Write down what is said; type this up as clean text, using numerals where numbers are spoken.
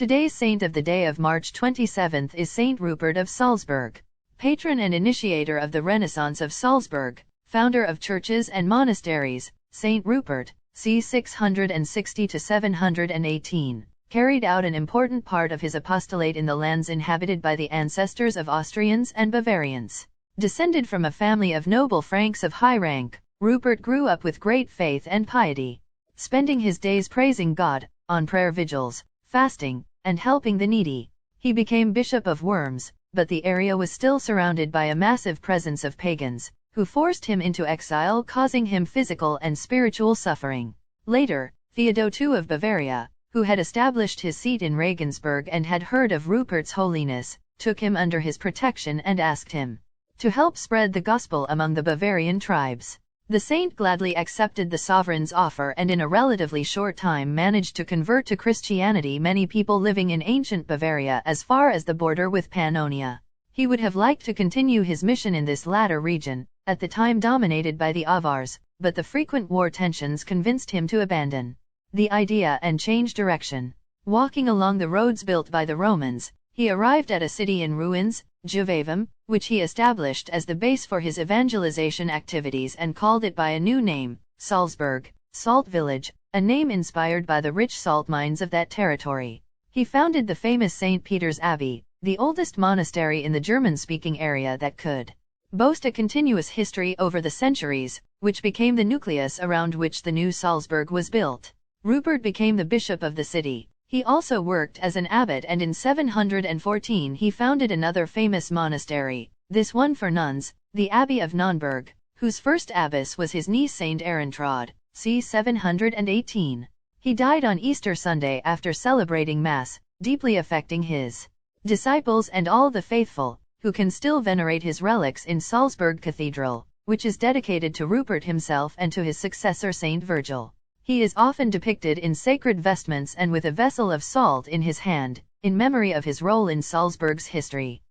Today's saint of the day of March 27 is Saint Rupert of Salzburg, patron and initiator of the Renaissance of Salzburg, founder of churches and monasteries. Saint Rupert, c. 660–718, carried out an important part of his apostolate in the lands inhabited by the ancestors of Austrians and Bavarians. Descended from a family of noble Franks of high rank, Rupert grew up with great faith and piety, spending his days praising God, on prayer vigils, fasting, and helping the needy. He became Bishop of Worms, but the area was still surrounded by a massive presence of pagans, who forced him into exile, causing him physical and spiritual suffering. Later, Theodo II of Bavaria, who had established his seat in Regensburg and had heard of Rupert's holiness, took him under his protection and asked him to help spread the gospel among the Bavarian tribes. The saint gladly accepted the sovereign's offer and in a relatively short time managed to convert to Christianity many people living in ancient Bavaria as far as the border with Pannonia. He would have liked to continue his mission in this latter region, at the time dominated by the Avars, but the frequent war tensions convinced him to abandon the idea and change direction. Walking along the roads built by the Romans, he arrived at a city in ruins, Juvavum, which he established as the base for his evangelization activities and called it by a new name, Salzburg, Salt Village, a name inspired by the rich salt mines of that territory. He founded the famous St. Peter's Abbey, the oldest monastery in the German-speaking area that could boast a continuous history over the centuries, which became the nucleus around which the new Salzburg was built. Rupert became the bishop of the city. He also worked as an abbot, and in 714 he founded another famous monastery, this one for nuns, the Abbey of Nonnberg, whose first abbess was his niece Saint Erentraud, c. 718. He died on Easter Sunday after celebrating Mass, deeply affecting his disciples and all the faithful, who can still venerate his relics in Salzburg Cathedral, which is dedicated to Rupert himself and to his successor Saint Virgil. He is often depicted in sacred vestments and with a vessel of salt in his hand, in memory of his role in Salzburg's history.